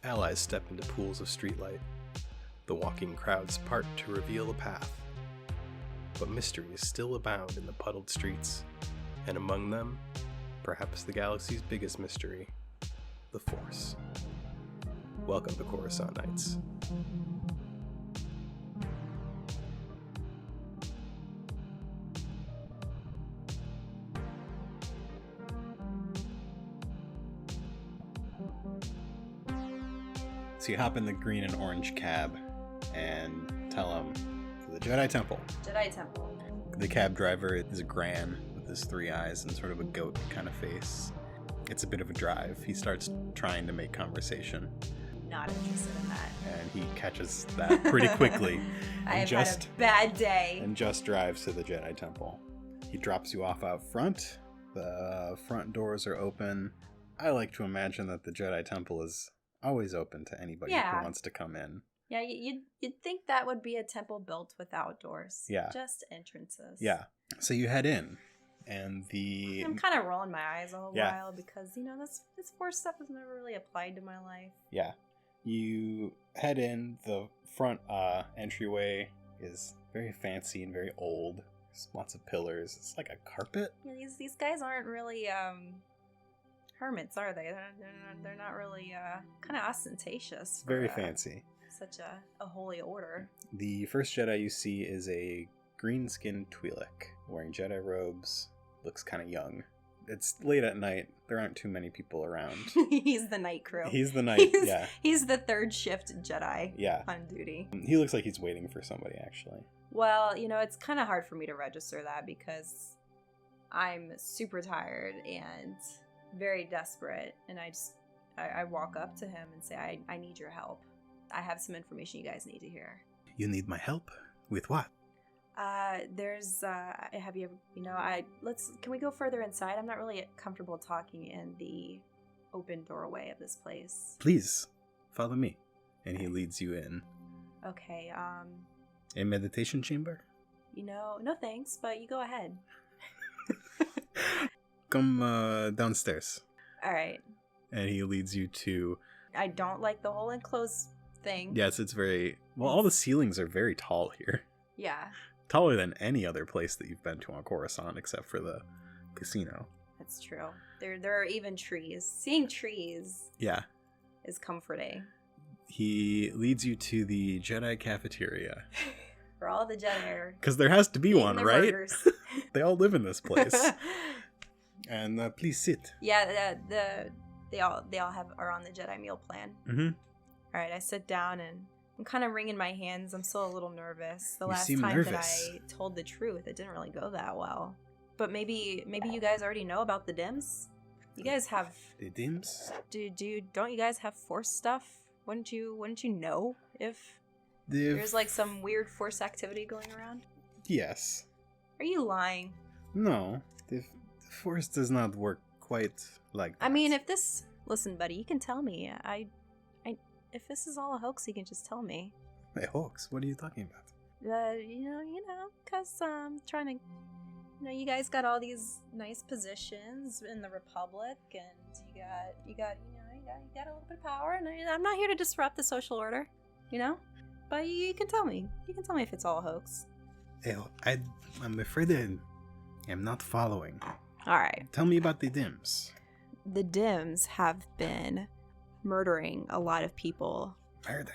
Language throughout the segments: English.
Allies step into pools of streetlight. The walking crowds part to reveal a path. But mysteries still abound in the puddled streets, and among them, perhaps the galaxy's biggest mystery, the Force. Welcome to Coruscant Nights. So you hop in the green and orange cab and tell them the Jedi Temple. Jedi Temple. The cab driver is a Gran with his 3 eyes and sort of a goat kind of face. It's a bit of a drive. He starts trying to make conversation. Not interested in that. And he catches that pretty quickly. I have had a bad day. And just drives to the Jedi Temple. He drops you off out front. The front doors are open. I like to imagine that the Jedi Temple is always open to anybody who wants to come in. Yeah, you'd think that would be a temple built without doors. Yeah. Just entrances. Yeah. So you head in, and I'm kind of rolling my eyes a whole while because, this Force stuff has never really applied to my life. Yeah. You head in. The front entryway is very fancy and very old. There's lots of pillars. It's like a carpet. Yeah, these guys aren't really hermits, are they? They're not really kind of ostentatious. Very fancy. Such a holy order. The first Jedi you see is a green-skinned Twi'lek wearing Jedi robes. Looks kind of young. It's late at night. There aren't too many people around. He's the night crew. He's the night, yeah. He's the third shift Jedi on duty. He looks like he's waiting for somebody, actually. Well, it's kind of hard for me to register that because I'm super tired and very desperate, and I walk up to him and say, I need your help. I have some information you guys need to hear. You need my help? With what? Have you ever, can we go further inside? I'm not really comfortable talking in the open doorway of this place. Please, follow me. And he leads you in. Okay, A meditation chamber? No thanks, but you go ahead. Come downstairs. All right. And he leads you to... I don't like the whole enclosed thing. Yes, it's very... Well, all the ceilings are very tall here. Yeah. Taller than any other place that you've been to on Coruscant, except for the casino. That's true. There are even trees. Seeing trees is comforting. He leads you to the Jedi cafeteria. For all the Jedi. Because there has to be one, right? They all live in this place. And please sit. Yeah, they all are on the Jedi meal plan. Mm-hmm. All right, I sit down and I'm kind of wringing my hands. I'm still a little nervous. The last time that I told the truth, it didn't really go that well. But maybe you guys already know about the Dims. You guys have the Dims. Don't you guys have Force stuff? Wouldn't you know if there's like some weird Force activity going around? Yes. Are you lying? No, the Force does not work quite like that. I mean, listen, buddy, you can tell me. If this is all a hoax, you can just tell me. A hoax? What are you talking about? Because I'm trying to, you guys got all these nice positions in the Republic, and you got a little bit of power, and I'm not here to disrupt the social order, But you can tell me. You can tell me if it's all a hoax. I'm afraid I am not following. All right. Tell me about the Dims. The Dims have been murdering a lot of people. Murder.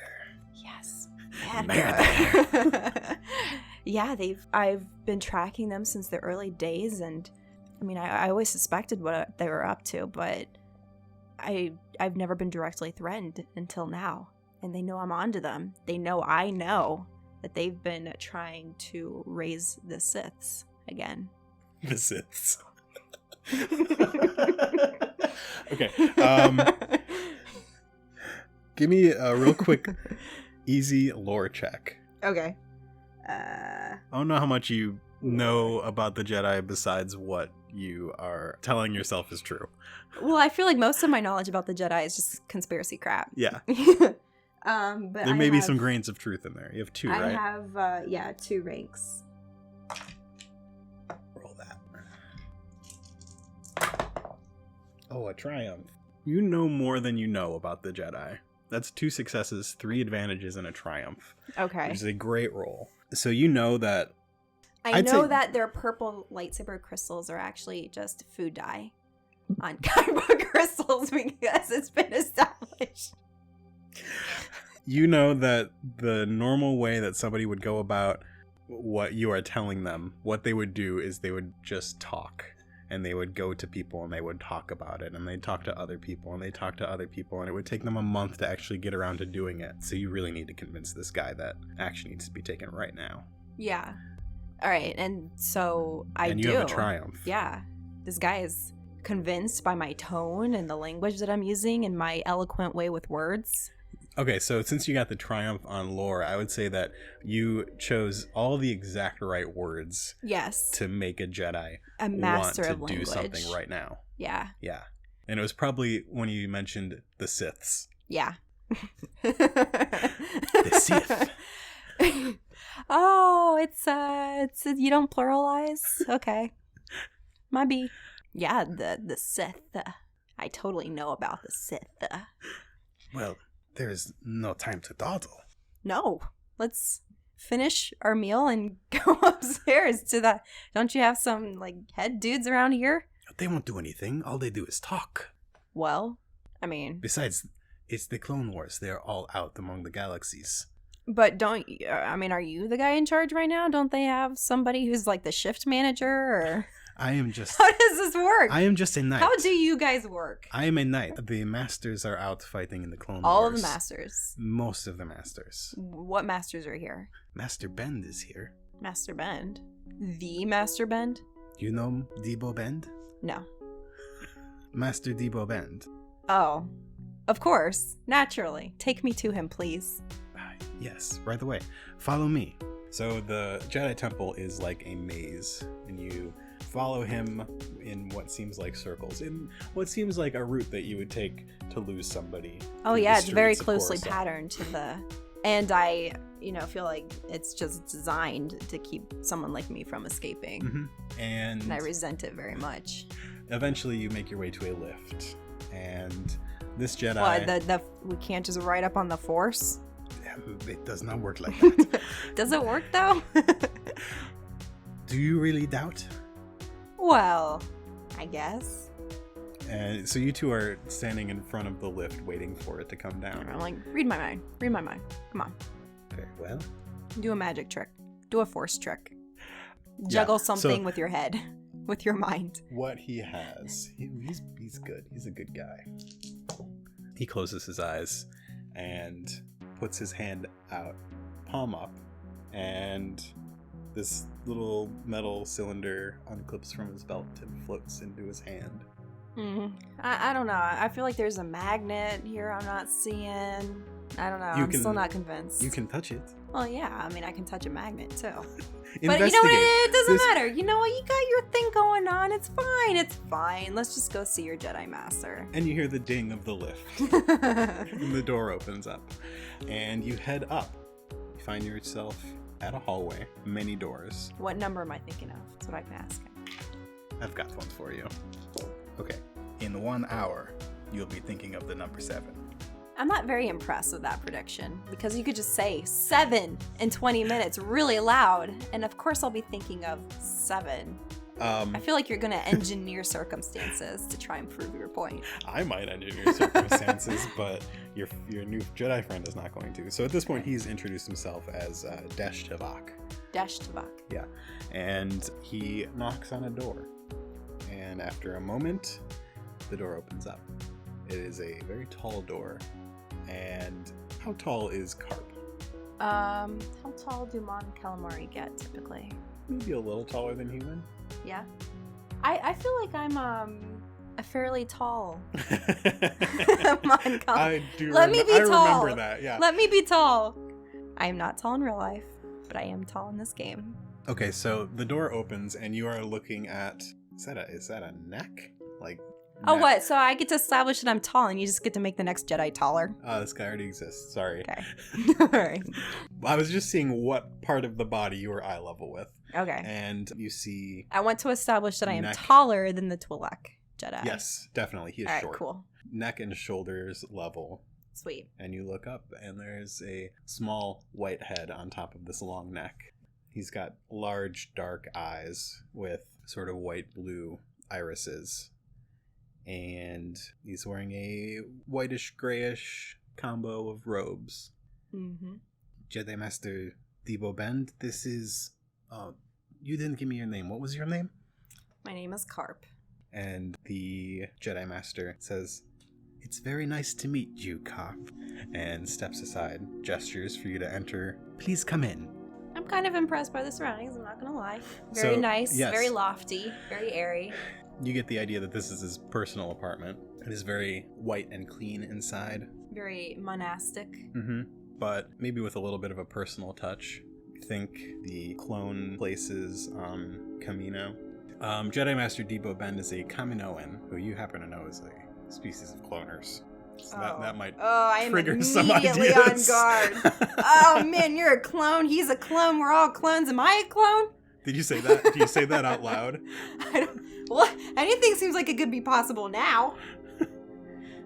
Yes. Murder. Yeah, I've been tracking them since the early days, and I mean, I always suspected what they were up to, but I've never been directly threatened until now, and they know I'm onto them. They know I know that they've been trying to raise the Siths again. The Siths. Okay. Give me a real quick, easy lore check. Okay. I don't know how much you know about the Jedi besides what you are telling yourself is true. Well, I feel like most of my knowledge about the Jedi is just conspiracy crap. Yeah. But there may be some grains of truth in there. You have 2, right? I have, 2 ranks. Roll that. Oh, a triumph. You know more than you know about the Jedi. That's 2 successes, 3 advantages, and a triumph. Okay. Which is a great roll. So you know that... I know that their purple lightsaber crystals are actually just food dye on Karp crystals because it's been established. You know that the normal way that somebody would go about what you are telling them, what they would do is they would just talk. And they would go to people and they would talk about it. And they'd talk to other people and they'd talk to other people. And it would take them a month to actually get around to doing it. So you really need to convince this guy that action needs to be taken right now. Yeah. All right. And so I do. And you have a triumph. Yeah. This guy is convinced by my tone and the language that I'm using and my eloquent way with words. Okay, so since you got the triumph on lore, I would say that you chose all the exact right words. Yes. To make a Jedi a master want of to language. do something right now. Yeah. Yeah. And it was probably when you mentioned the Siths. Yeah. The Sith. Oh, it's you don't pluralize? Okay. Might be. Yeah, the Sith. I totally know about the Sith. Well, there's no time to dawdle. No. Let's finish our meal and go upstairs to the... Don't you have some, like, head dudes around here? They won't do anything. All they do is talk. Well, I mean... Besides, it's the Clone Wars. They're all out among the galaxies. But are you the guy in charge right now? Don't they have somebody who's, like, the shift manager, or... I am just... How does this work? I am just a knight. How do you guys work? I am a knight. The masters are out fighting in the Clone Wars. All of the masters? Most of the masters. What masters are here? Master Bend is here. Master Bend? The Master Bend? You know Debo Bend? No. Master Debo Bend. Oh. Of course. Naturally. Take me to him, please. Yes, right away. Follow me. So the Jedi Temple is like a maze, and you follow him in what seems like circles, in what seems like a route that you would take to lose somebody. Oh yeah, it's very closely patterned to the... And I, feel like it's just designed to keep someone like me from escaping. Mm-hmm. And I resent it very much. Eventually you make your way to a lift, and this Jedi... What, we can't just ride up on the Force? It does not work like that. Does it work, though? Do you really doubt? Well, I guess. And so you two are standing in front of the lift waiting for it to come down. I'm like, read my mind. Read my mind. Come on. Very well. Do a magic trick. Do a Force trick. Juggle something with your head. With your mind. What he has. He's good. He's a good guy. He closes his eyes and puts his hand out, palm up, and this little metal cylinder unclips from his belt and floats into his hand. I don't know. I feel like there's a magnet here I'm not seeing. I don't know. I'm still not convinced. You can touch it. Well, yeah. I mean, I can touch a magnet, too. But you know what? It doesn't matter. You know what? You got your thing going on. It's fine. It's fine. Let's just go see your Jedi Master. And you hear the ding of the lift. And the door opens up. And you head up. You find yourself at a hallway. Many doors. What number am I thinking of? That's what I can ask him. I've got one for you. Okay. In 1 hour, you'll be thinking of the number 7. I'm not very impressed with that prediction because you could just say 7 in 20 minutes really loud, and of course I'll be thinking of 7. I feel like you're going to engineer circumstances to try and prove your point. I might engineer circumstances, but your new Jedi friend is not going to. So at this point, he's introduced himself as Desh Tavak. Desh Tavak. Yeah. And he knocks on a door. And after a moment, the door opens up. It is a very tall door. And how tall is Karp? How tall do Mon Calamari get typically? Maybe a little taller than human. Yeah. I feel like I'm a fairly tall Mon Calamari. I do. Let me be tall. I remember that. Yeah. Let me be tall. I am not tall in real life, but I am tall in this game. Okay, so the door opens and you are looking at. Is that a neck? Like. Oh, what? So I get to establish that I'm tall, and you just get to make the next Jedi taller? This guy already exists. Sorry. Okay. All right. I was just seeing what part of the body you were eye level with. Okay. And you see... I want to establish that I am taller than the Twi'lek Jedi. Yes, definitely. He is short. Cool. Neck and shoulders level. Sweet. And you look up, and there's a small white head on top of this long neck. He's got large, dark eyes with sort of white-blue irises. And he's wearing a whitish-grayish combo of robes. Mm-hmm. Jedi Master Debo Bend, this is... you didn't give me your name. What was your name? My name is Karp. And the Jedi Master says, "It's very nice to meet you, Karp," and steps aside, gestures for you to enter. "Please come in." I'm kind of impressed by the surroundings, I'm not gonna lie. Very nice, yes. Very lofty, very airy. You get the idea that this is his personal apartment. It is very white and clean inside. Very monastic. Mm-hmm. But maybe with a little bit of a personal touch. Think the clone places on Camino. Jedi Master Debo Bend is a Kaminoan, who you happen to know is a species of cloners. So that might trigger some ideas. I am immediately on guard. Oh man, you're a clone. He's a clone. We're all clones. Am I a clone? Did you say that? Do you say that out loud? Well, anything seems like it could be possible now.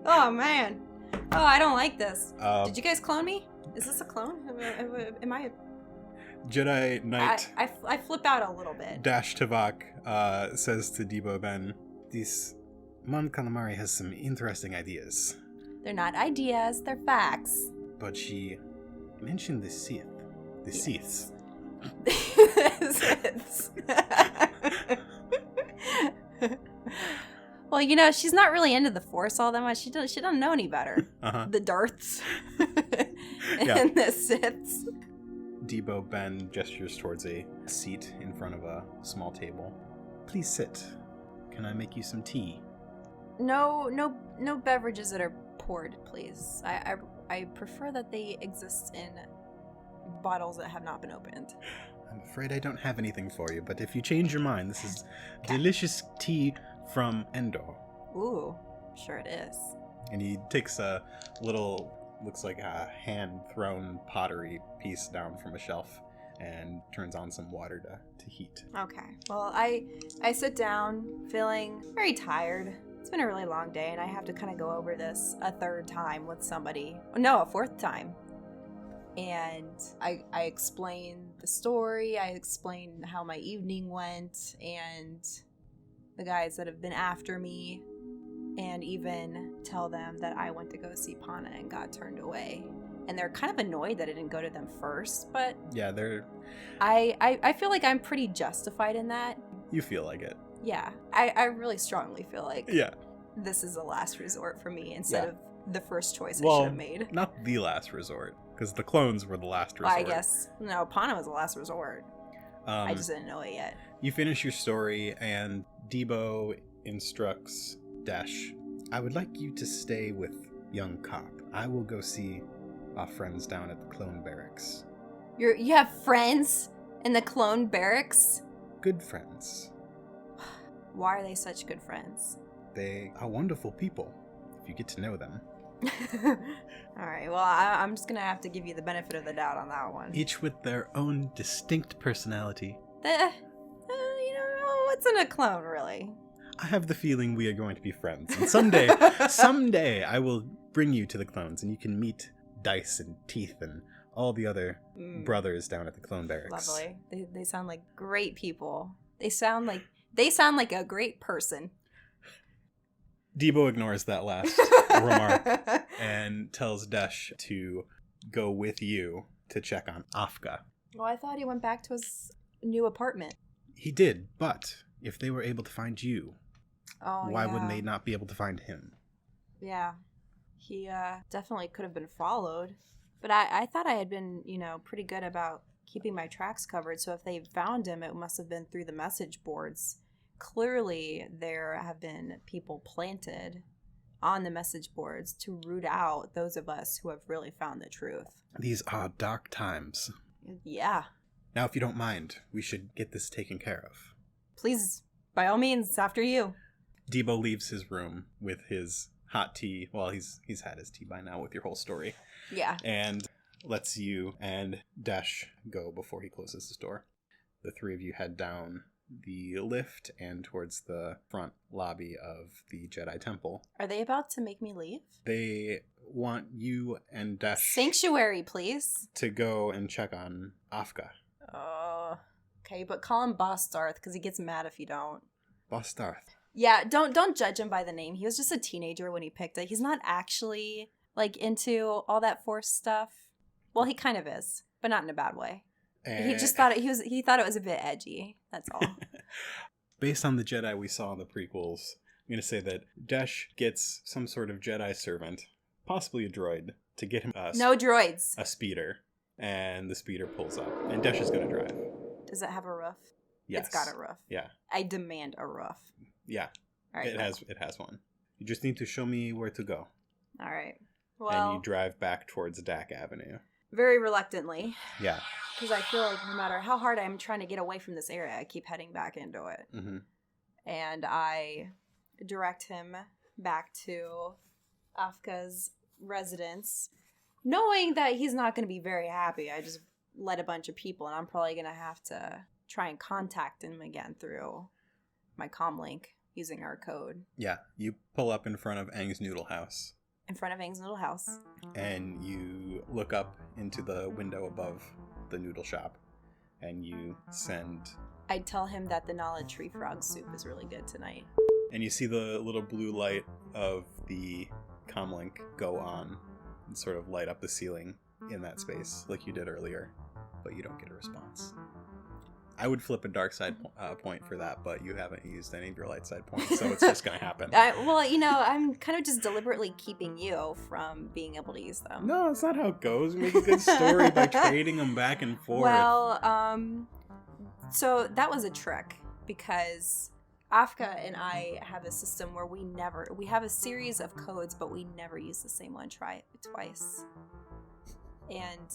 Oh man. Oh, I don't like this. Did you guys clone me? Is this a clone? Am I a... Jedi Knight I flip out a little bit. Dash Tavak says to Debo Ben, "This Mon Calamari has some interesting ideas." They're not ideas, they're facts. But she mentioned the Sith. The Siths. Well, you know, she's not really into the Force all that much. She doesn't know any better. Uh-huh. The Darths Yeah. and the Siths. Debo Ben gestures towards a seat in front of a small table. "Please sit. Can I make you some tea?" No beverages that are poured, please. I prefer that they exist in bottles that have not been opened. "I'm afraid I don't have anything for you, but if you change your mind, this is delicious tea from Endor." Ooh, sure it is. And he takes a little, looks like a hand-thrown pottery piece down from a shelf and turns on some water to heat. Okay. Well, I sit down feeling very tired. It's been a really long day, and I have to kind of go over this a third time with somebody. No, a fourth time. And I explain the story. I explain how my evening went and the guys that have been after me, and even tell them that I went to go see Pana and got turned away. And they're kind of annoyed that I didn't go to them first, but Yeah, they're... I feel like I'm pretty justified in that. You feel like it. Yeah, I really strongly feel like Yeah. this is a last resort for me instead of the first choice I Well, should have made. not the last resort, because the clones were the last resort. I guess. No, Pana was the last resort. I just didn't know it yet. You finish your story, and Debo instructs Dash, "I would like you to stay with young Karp. I will go see our friends down at the clone barracks." You have friends in the clone barracks? Good friends. Why are they such good friends? They are wonderful people, if you get to know them. Alright, well, I'm just gonna have to give you the benefit of the doubt on that one. Each with their own distinct personality. You know, what's in a clone, really? I have the feeling we are going to be friends. And someday I will bring you to the clones, and you can meet Dice and Teeth and all the other brothers down at the clone barracks. Lovely. They sound like great people. They sound like a great person. Debo ignores that last remark and tells Desh to go with you to check on Afka. Well, I thought he went back to his new apartment. He did, but if they were able to find you, why yeah. wouldn't they not be able to find him? Yeah. He definitely could have been followed. But I thought I had been, pretty good about keeping my tracks covered. So if they found him, it must have been through the message boards. Clearly, there have been people planted on the message boards to root out those of us who have really found the truth. These are dark times. Yeah. Now, if you don't mind, we should get this taken care of. Please, by all means, after you. Debo leaves his room with his hot tea. Well, he's had his tea by now with your whole story. Yeah. And lets you and Dash go before he closes his door. The three of you head down the lift and towards the front lobby of the Jedi Temple. Are they about to make me leave? They want you and Dash Sanctuary, please. to go and check on Afka. Oh, okay, but call him Boss Darth because he gets mad if you don't. Boss Darth. Yeah, don't judge him by the name. He was just a teenager when he picked it. He's not actually like into all that Force stuff. Well, he kind of is, but not in a bad way. He just thought he thought it was a bit edgy. That's all. Based on the Jedi we saw in the prequels, I'm going to say that Dash gets some sort of Jedi servant, possibly a droid, to get him no droids. A speeder, and the speeder pulls up, and Dash is going to drive. Does it have a roof? Yes. It's got a roof. Yeah. I demand a roof. Yeah. All right, it has one. You just need to show me where to go. All right. Well, and you drive back towards Dak Avenue. Very reluctantly. Yeah. Because I feel like no matter how hard I'm trying to get away from this area, I keep heading back into it. Mm-hmm. And I direct him back to Afka's residence, knowing that he's not going to be very happy. I just led a bunch of people, and I'm probably going to have to try and contact him again through my comlink using our code. Yeah, you pull up in front of Aang's Noodle House. In front of Aang's Noodle House. And you look up into the window above the noodle shop, and you send... I tell him that the Nala tree frog soup is really good tonight. And you see the little blue light of the comlink go on and sort of light up the ceiling in that space like you did earlier, but you don't get a response. I would flip a dark side point for that, but you haven't used any of your light side points, so it's just going to happen. Well, I'm kind of just deliberately keeping you from being able to use them. No, that's not how it goes. We make a good story by trading them back and forth. Well, so that was a trick, because Afka and I have a system where we have a series of codes, but we never use the same one twice. And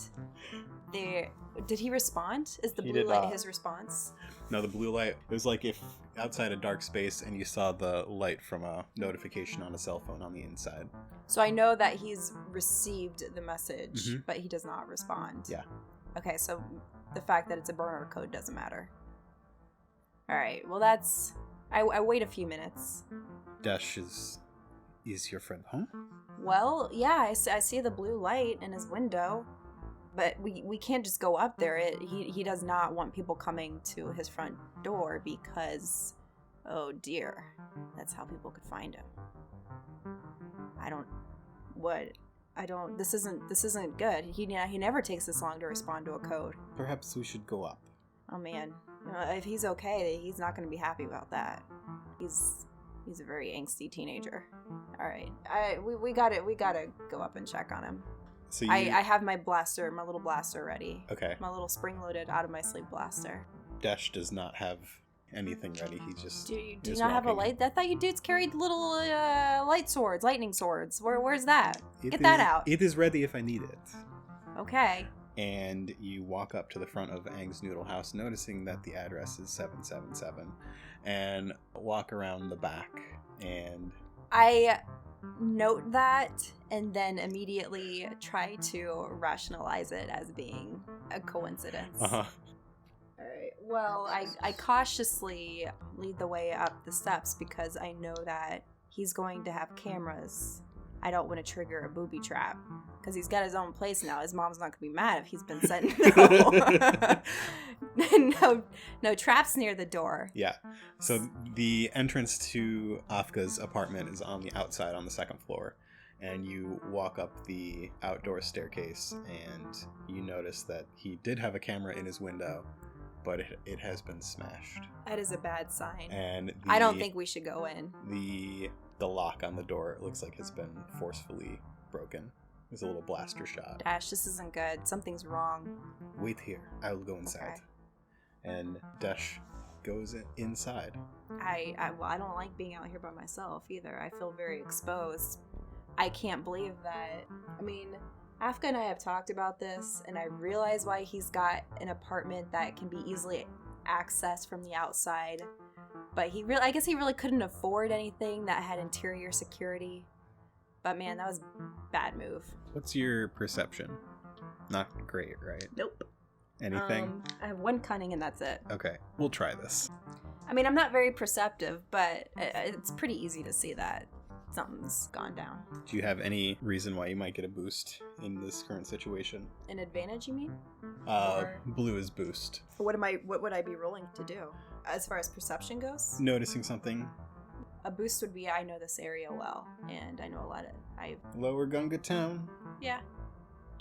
did he respond? Is the blue light his response? No, the blue light, it was like if outside a dark space and you saw the light from a notification on a cell phone on the inside. So I know that he's received the message, but he does not respond. Yeah. Okay, so the fact that it's a burner code doesn't matter. All right, well I wait a few minutes. Dash, is your friend home? Well, yeah, I see the blue light in his window, but we can't just go up there. He does not want people coming to his front door because, oh dear, that's how people could find him. This isn't good. He never takes this long to respond to a code. Perhaps we should go up. Oh man, if he's okay, he's not going to be happy about that. He's a very angsty teenager. All right, we gotta go up and check on him. So I have my little blaster ready. Okay. My little spring-loaded out of my sleeve blaster. Dash does not have anything ready. He just do you not have a light? I thought you dudes carried little lightning swords. Where's that? Get that out. It is ready if I need it. Okay. And you walk up to the front of Aang's Noodle House, noticing that the address is 777, and walk around the back, and I note that and then immediately try to rationalize it as being a coincidence. Uh-huh. Alright, well, I cautiously lead the way up the steps because I know that he's going to have cameras. I don't want to trigger a booby trap because he's got his own place now. His mom's not going to be mad if he's been sent no traps near the door. Yeah. So the entrance to Afka's apartment is on the outside on the second floor. And you walk up the outdoor staircase and you notice that he did have a camera in his window, but it has been smashed. That is a bad sign. And I don't think we should go in. The lock on the door, it looks like, has been forcefully broken. There's a little blaster shot. Dash, this isn't good. Something's wrong. Wait here. I will go inside. Okay. And Dash goes inside. I don't like being out here by myself either. I feel very exposed. I can't believe that. I mean, Afka and I have talked about this, and I realize why he's got an apartment that can be easily accessed from the outside. But I guess he really couldn't afford anything that had interior security. But man, that was a bad move. What's your perception? Not great, right? Nope. Anything? I have one cunning and that's it. Okay, we'll try this. I mean, I'm not very perceptive, but it's pretty easy to see that something's gone down. Do you have any reason why you might get a boost in this current situation? An advantage, you mean? Or Blue is boost. what would I be rolling to do? As far as perception goes? Noticing something. A boost would be I know this area well, and I know a lot of... Lower Gunga Town? Yeah.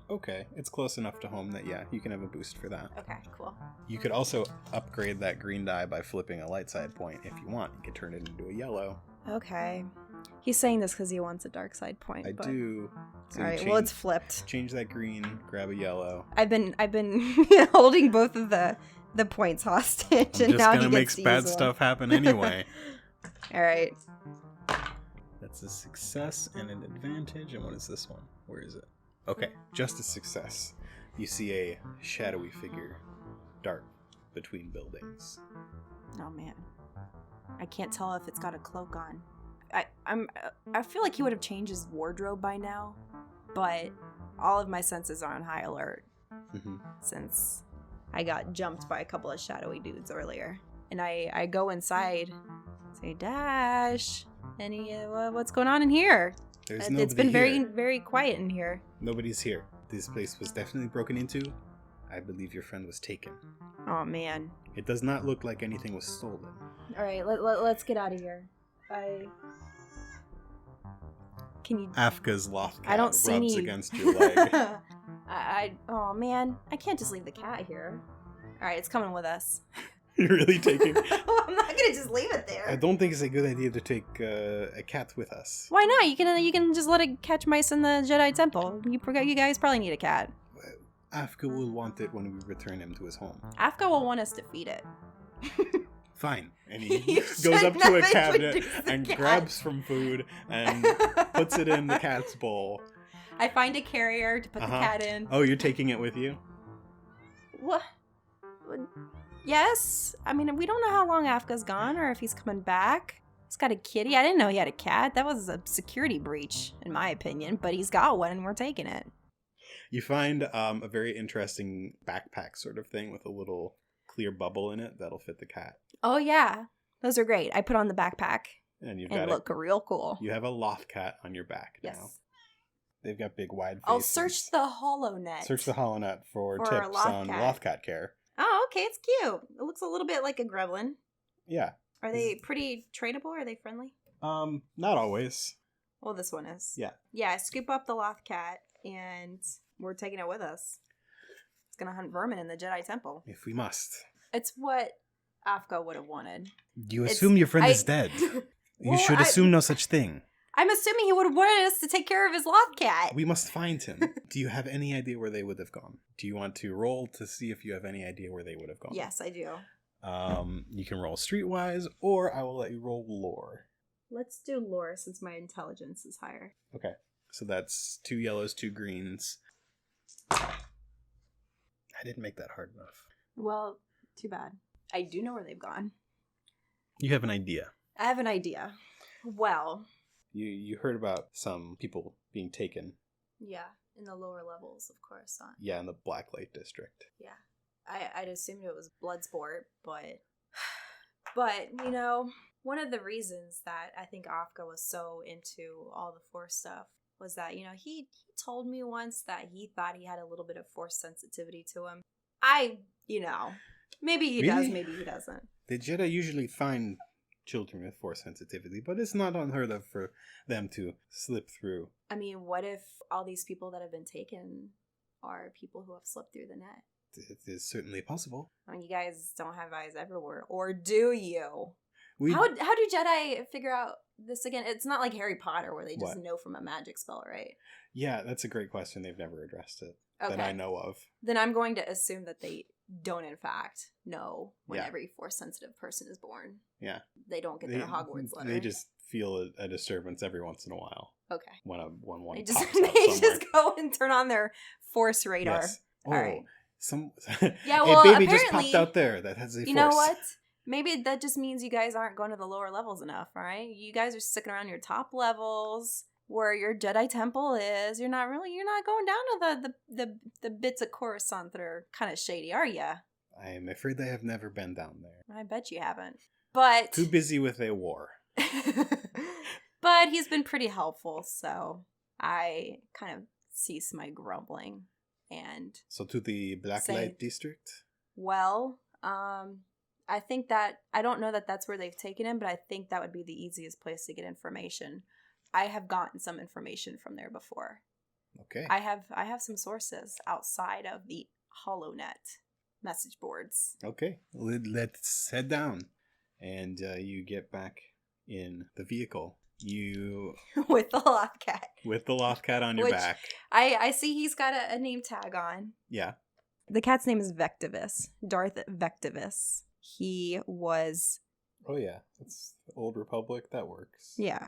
Okay, it's close enough to home that, yeah, you can have a boost for that. Okay, cool. You could also upgrade that green die by flipping a light side point if you want. You can turn it into a yellow. Okay. He's saying this because he wants a dark side point. I do. So All right, well, it's flipped. Change that green, grab a yellow. I've been holding both of the points hostage, and now he gets to use one. I'm just gonna make bad stuff happen anyway. All right. That's a success and an advantage. And what is this one? Where is it? Okay, just a success. You see a shadowy figure dart between buildings. Oh man, I can't tell if it's got a cloak on. I feel like he would have changed his wardrobe by now, but all of my senses are on high alert since I got jumped by a couple of shadowy dudes earlier. And I go inside, say, Dash, what's going on in here? It's been very, very quiet in here. Nobody's here. This place was definitely broken into. I believe your friend was taken. Oh man. It does not look like anything was stolen. All right, let's get out of here. Can you? Afka's loft cat I don't see rubs any... against your leg. Oh man, I can't just leave the cat here. All right, it's coming with us. You're really taking... I'm not gonna just leave it there. I don't think it's a good idea to take a cat with us. Why not? You can just let it catch mice in the Jedi Temple. You guys probably need a cat. Afka will want it when we return him to his home. Afka will want us to feed it. Fine. And he goes up to a cabinet and grabs some food and puts it in the cat's bowl. I find a carrier to put the cat in. Oh, you're taking it with you? What? Yes. I mean, we don't know how long Afka's gone or if he's coming back. He's got a kitty. I didn't know he had a cat. That was a security breach, in my opinion. But he's got one and we're taking it. You find a very interesting backpack sort of thing with a little clear bubble in it that'll fit the cat. Oh, yeah. Those are great. I put on the backpack and look real cool. You have a loft cat on your back now. Yes. They've got big wide faces. I'll search the HoloNet. Search the HoloNet for tips on loft cat care. Oh, okay. It's cute. It looks a little bit like a gremlin. Yeah. Are they pretty trainable? Are they friendly? Not always. Well, this one is. Yeah. Yeah, I scoop up the loft cat and we're taking it with us. It's gonna hunt vermin in the Jedi Temple. If we must. It's what Afka would have wanted. You assume your friend is dead. You should assume no such thing. I'm assuming he would have wanted us to take care of his loft cat. We must find him. Do you have any idea where they would have gone? Do you want to roll to see if you have any idea where they would have gone? Yes, I do. You can roll streetwise, or I will let you roll lore. Let's do lore since my intelligence is higher. Okay. So that's 2 yellows, 2 greens. I didn't make that hard enough. Well, too bad. I do know where they've gone. You have an idea. I have an idea. Well... You heard about some people being taken. Yeah, in the lower levels of Coruscant. Yeah, in the Blacklight District. Yeah. I'd assumed it was Bloodsport, but, you know, one of the reasons that I think Afka was so into all the Force stuff was that, you know, he told me once that he thought he had a little bit of Force sensitivity to him. Maybe he does, maybe he doesn't. The Jedi usually find children with Force sensitivity, but it's not unheard of for them to slip through. I mean, what if all these people that have been taken are people who have slipped through the net? It is certainly possible. I mean, you guys don't have eyes everywhere, or do you? How do Jedi figure out this again? It's not like Harry Potter where they just know from a magic spell, right? Yeah, that's a great question. They've never addressed it that I know of. Then I'm going to assume that they don't, in fact, know when every Force-sensitive person is born. Yeah. They don't get their Hogwarts letter. They just feel a disturbance every once in a while. Okay. When one they pops just, up they just go and turn on their Force radar. Yes. All right. A baby just popped out there that has a Force. You know what? Maybe that just means you guys aren't going to the lower levels enough, all right? You guys are sticking around your top levels where your Jedi Temple is. You're not going down to the bits of Coruscant that are kind of shady, are you? I am afraid I have never been down there. I bet you haven't. But Too busy with a war. but he's been pretty helpful, so I kind of cease my grumbling and So to the Blacklight District? well, I think that I don't know that that's where they've taken him, but I think that would be the easiest place to get information. I have gotten some information from there before. Okay. I have some sources outside of the HoloNet message boards. Okay. Let's head down. And you get back in the vehicle. You With the Lothcat. with the Lothcat on your Which- back. I see he's got a name tag on. Yeah. The cat's name is Vectivus. Darth Vectivus. He was... Oh yeah. It's Old Republic. That works. Yeah.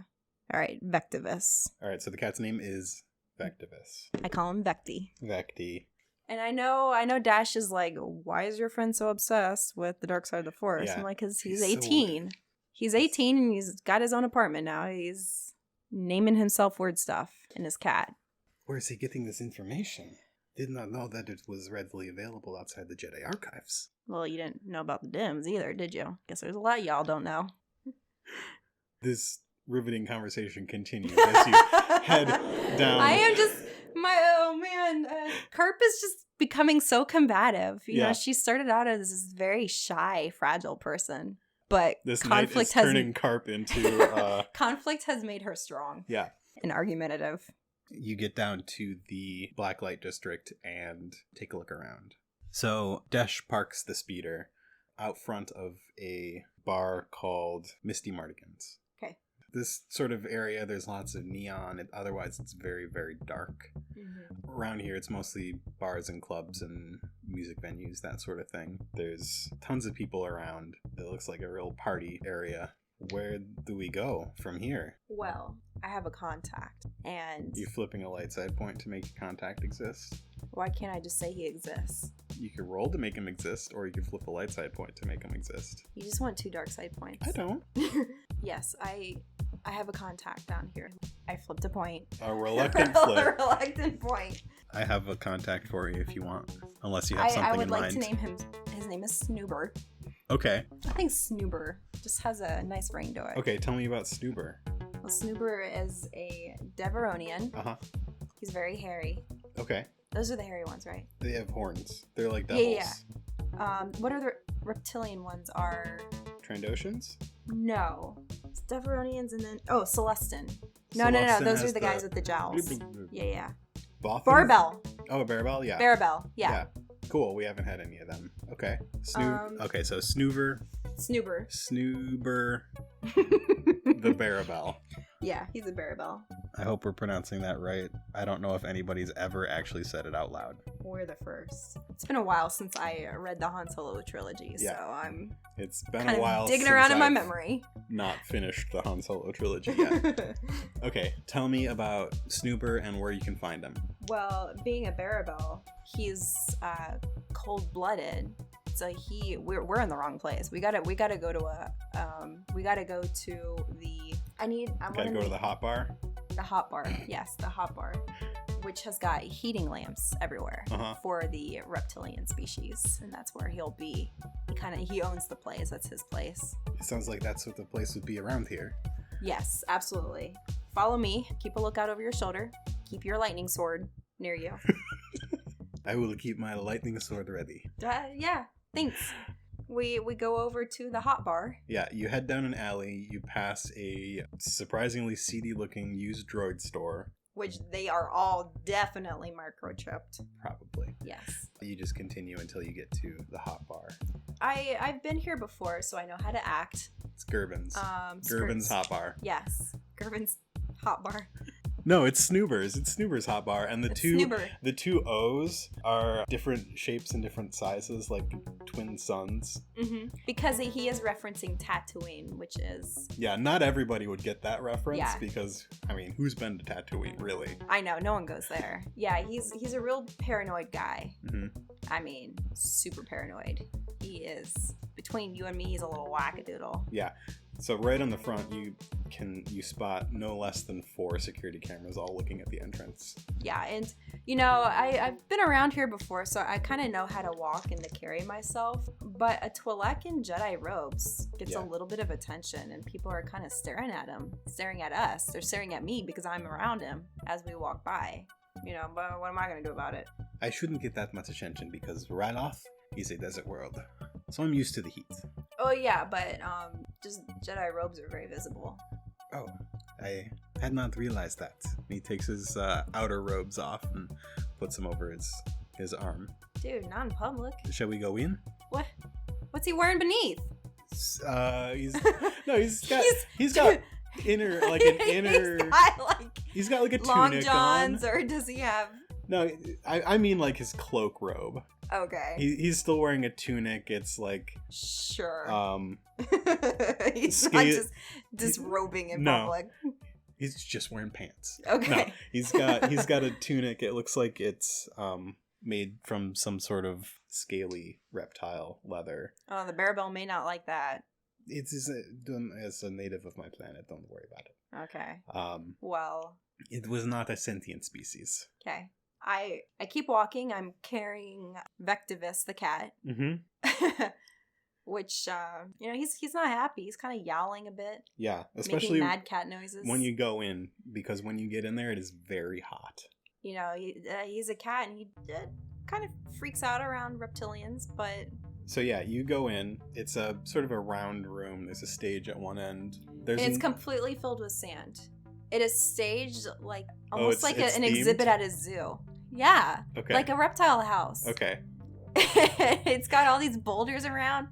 All right, Vectivus. All right. So the cat's name is Vectivus. I call him Vecti. Vecti. And I know Dash is like, why is your friend so obsessed with the dark side of the Force? Yeah. I'm like, because he's He's so 18. He's 18 and he's got his own apartment now. He's naming himself weird stuff and his cat. Where is he getting this information? Did not know that it was readily available outside the Jedi archives. Well, you didn't know about the Dims either, did you? Guess there's a lot y'all don't know. This riveting conversation continues as you head down. I am just Karp is just becoming so combative. You know, she started out as this very shy, fragile person, but This conflict night is has turning Karp into conflict has made her strong. Yeah. And argumentative. You get down to the Blacklight District and take a look around. So Desh parks the speeder out front of a bar called Misty Mardigan's. Okay. This sort of area, there's lots of neon. Otherwise, it's very, very dark. Mm-hmm. Around here, it's mostly bars and clubs and music venues, that sort of thing. There's tons of people around. It looks like a real party area. Where do we go from here? Well, I have a contact, and You flipping a light side point to make a contact exist? why can't I just say he exists? You could roll to make him exist, or you could flip a light side point to make him exist. You just want 2 dark side points. I don't. Yes, I have a contact down here. I flipped a point. A reluctant A flip. reluctant point. I have a contact for you if you want. Unless you have I something would in like mind. to name him. His name is Snoober. Okay. I think Snoober just has a nice ring to it. Okay, tell me about Snoober. Well, Snoober is a Deveronian. Uh-huh. He's very hairy. Okay. Those are the hairy ones, right? They have horns. They're like devils. Yeah. What are the reptilian ones? Are Trandoshans? no. It's Deveronians and then Celestin. No. Celestin Those has are the guys with the jowls. Yeah. Bothans? Barbell. Oh, a Barbell? Yeah. Barbell. Yeah. Cool. We haven't had any of them. Okay. Okay, so Snoober. Snoober, the Barbell. Yeah, he's a Barbell. I hope we're pronouncing that right. I don't know if anybody's ever actually said it out loud. We're the first. It's been a while since I read the Han Solo trilogy, so I'm It's been kind a while of digging since around in my I've memory. Not finished the Han Solo trilogy yet. Okay, tell me about Snoober and where you can find him. Well, being a Barbell, he's cold-blooded. So we're in the wrong place. We gotta go to the hot bar. The hot bar, yes, the hot bar, which has got heating lamps everywhere for the reptilian species, and that's where he'll be. He owns the place. That's his place. It sounds like that's what the place would be around here. Yes, absolutely. Follow me. Keep a lookout over your shoulder. Keep your lightning sword near you. I will keep my lightning sword ready. Yeah. Thanks. We go over to the hot bar. Yeah, you head down an alley, you pass a surprisingly seedy looking used droid store. Which they are all definitely microchipped. Probably. Yes. You just continue until you get to the hot bar. I've been here before, so I know how to act. It's Gerben's. Gerben's hot bar. Yes. Gerben's hot bar. No, it's Snoober's. It's Snoober's hot bar, and the Snoober. two O's are different shapes and different sizes, like twin suns. Mm-hmm. Because he is referencing Tatooine, which is not everybody would get that reference. Yeah. Because who's been to Tatooine really? I know, no one goes there. Yeah, he's a real paranoid guy. Mm-hmm. Super paranoid. He is. Between you and me, he's a little wackadoodle. Yeah. So right on the front, you spot no less than 4 security cameras all looking at the entrance. Yeah, and I've been around here before, so I kind of know how to walk and to carry myself. But a Twi'lek in Jedi robes gets a little bit of attention, and people are kind of staring at him, staring at us. They're staring at me because I'm around him as we walk by. But what am I going to do about it? I shouldn't get that much attention because Raloth is a desert world, so I'm used to the heat. Oh yeah, but just Jedi robes are very visible. Oh, I had not realized that. He takes his outer robes off and puts them over his arm. Dude, not in public. Shall we go in? What? What's he wearing beneath? He's got inner like an inner. He's got like a long tunic johns, on. or does he have? No, I mean like his cloak robe. Okay. He's still wearing a tunic. It's like sure. He's not just disrobing in public. He's just wearing pants. Okay. No, he's got a tunic. It looks like it's made from some sort of scaly reptile leather. Oh, the Bearbell may not like that. It's as a native of my planet. Don't worry about it. Okay. Well. It was not a sentient species. Okay. I keep walking. I'm carrying Vectivus the cat. Mm-hmm. Which, he's not happy. He's kind of yowling a bit. Yeah, especially making mad cat noises. when you go in, because when you get in there, it is very hot. He's a cat, and he kind of freaks out around reptilians, but... So yeah, you go in. It's a sort of a round room. There's a stage at one end. And it's completely filled with sand. It is staged almost like an exhibit at a zoo. Yeah. Okay. Like a reptile house. Okay. It's got all these boulders around,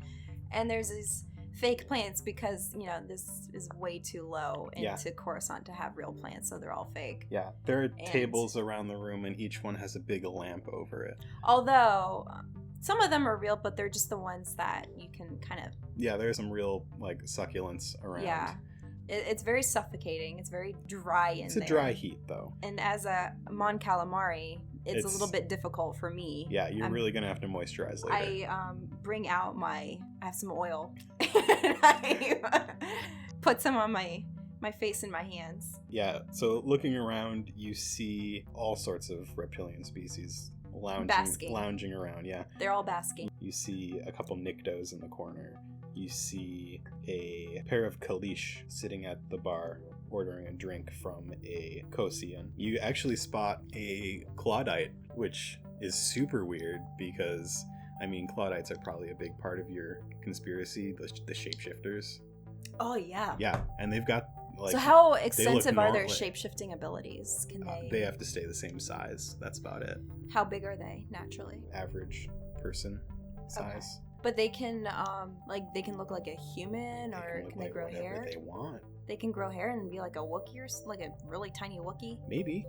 and there's these fake plants because, this is way too low into Coruscant to have real plants, so they're all fake. Yeah. There are tables around the room, and each one has a big lamp over it. Although, some of them are real, but they're just the ones that you can kind of... Yeah, there's some real, succulents around. Yeah. It's very suffocating. It's very dry in there. It's a dry heat, though. And as a Mon Calamari, it's a little bit difficult for me. Yeah, you're really going to have to moisturize later. I bring out I have some oil. And I put some on my face and my hands. Yeah, so looking around, you see all sorts of reptilian species lounging around, yeah. They're all basking. You see a couple Niktos in the corner. You see a pair of Kalish sitting at the bar ordering a drink from a Kosian. You actually spot a Claudite, which is super weird because, Claudites are probably a big part of your conspiracy, the shapeshifters. Oh, yeah. Yeah, and they've got, so how extensive are their shapeshifting abilities? Can they... They have to stay the same size. That's about it. How big are they, naturally? Average person size. Okay. But they can, they can look like a human, or can they grow hair? They want. They can grow hair and be like a Wookiee, or like a really tiny Wookiee? Maybe.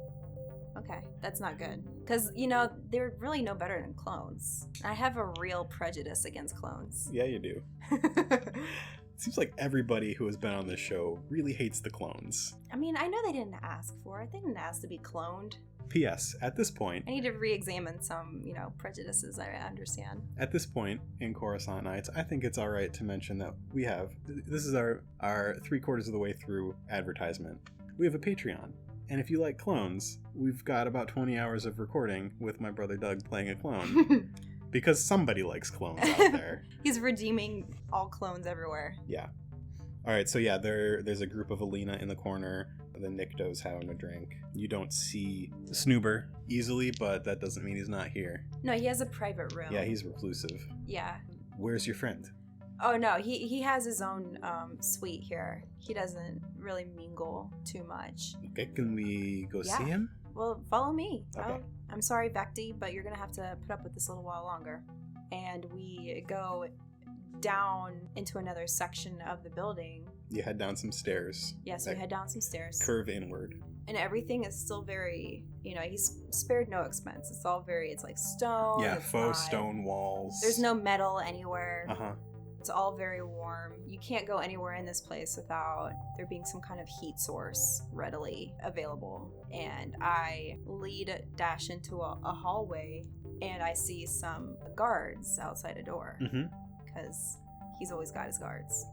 Okay, that's not good. Because, they're really no better than clones. I have a real prejudice against clones. Yeah, you do. It seems like everybody who has been on this show really hates the clones. I know they didn't ask for it. They didn't ask to be cloned. P.S. At this point... I need to re-examine some, prejudices I understand. At this point in Coruscant Nights, I think it's alright to mention that this is our 3/4 of the way through advertisement. We have a Patreon. And if you like clones, we've got about 20 hours of recording with my brother Doug playing a clone. Because somebody likes clones out there. He's redeeming all clones everywhere. Yeah. Alright, so yeah, there's a group of Alina in the corner. The Niktos having a drink. You don't see Snoober easily, but that doesn't mean he's not here. No, he has a private room. Yeah, he's reclusive. Yeah. Where's your friend? Oh no, he has his own suite here. He doesn't really mingle too much. Okay, can we go see him? Well, follow me. Okay. I'm sorry, Vecti, but you're gonna have to put up with this a little while longer. And we go down into another section of the building. You head down some stairs. Yes, we head down some stairs. Curve inward. And everything is still very, he's spared no expense. It's all it's like stone. Yeah, faux stone walls. There's no metal anywhere. Uh-huh. It's all very warm. You can't go anywhere in this place without there being some kind of heat source readily available. And I dash into a hallway, and I see some guards outside a door. Mm-hmm. Because he's always got his guards.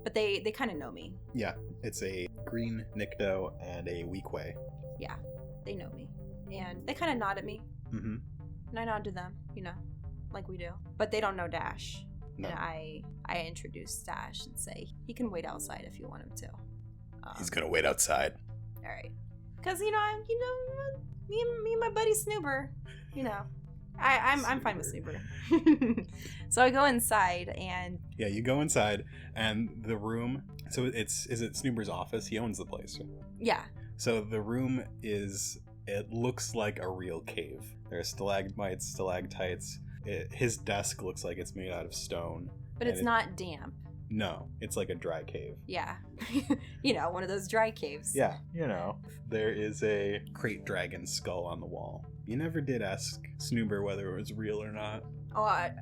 But they kind of know me. Yeah, it's a green Nikto and a Weequay. Yeah, they know me. And they kind of nod at me. Mm-hmm. And I nod to them, like we do. But they don't know Dash. No. And I introduce Dash and say, he can wait outside if you want him to. He's gonna wait outside. All right. Because, me and my buddy Snoober, I'm fine with Snoober. So I go inside and... Yeah, you go inside and the room... So is it Snoober's office? He owns the place, right? Yeah. So the room it looks like a real cave. There are stalagmites, stalactites. His desk looks like it's made out of stone. But it's not damp. No, it's like a dry cave. Yeah. One of those dry caves. Yeah, there is a crate dragon skull on the wall. You never did ask Snoober whether it was real or not. Oh, I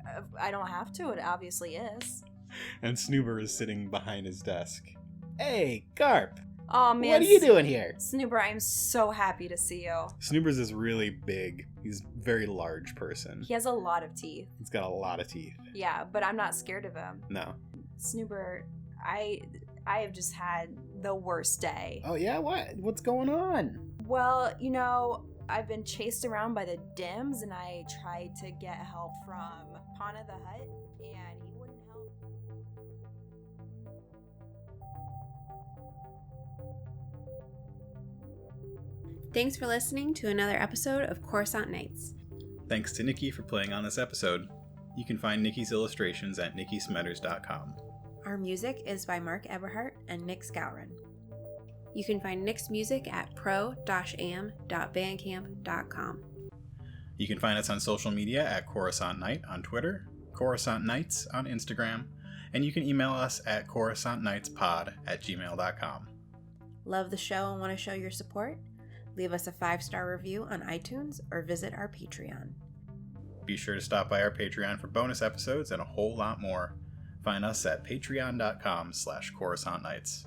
don't have to. It obviously is. And Snoober is sitting behind his desk. Hey, Karp! Oh, man. What are you doing here? Snoober, I am so happy to see you. Snoober's this really big, he's a very large person. He has a lot of teeth. He's got a lot of teeth. Yeah, but I'm not scared of him. No. Snoober, I have just had the worst day. Oh, yeah? What? What's going on? Well, I've been chased around by the Dims, and I tried to get help from Pana the Hut, and he wouldn't help. Thanks for listening to another episode of Coruscant Nights. Thanks to Nikki for playing on this episode. You can find Nikki's illustrations at nikkismetters.com. Our music is by Mark Eberhardt and Nick Scourin. You can find Nick's music at pro-am.bandcamp.com. You can find us on social media at Coruscant Night on Twitter, Coruscant Nights on Instagram, and you can email us at coruscantnightspod@gmail.com. Love the show and want to show your support? Leave us a 5-star review on iTunes or visit our Patreon. Be sure to stop by our Patreon for bonus episodes and a whole lot more. Find us at patreon.com/CoruscantNights.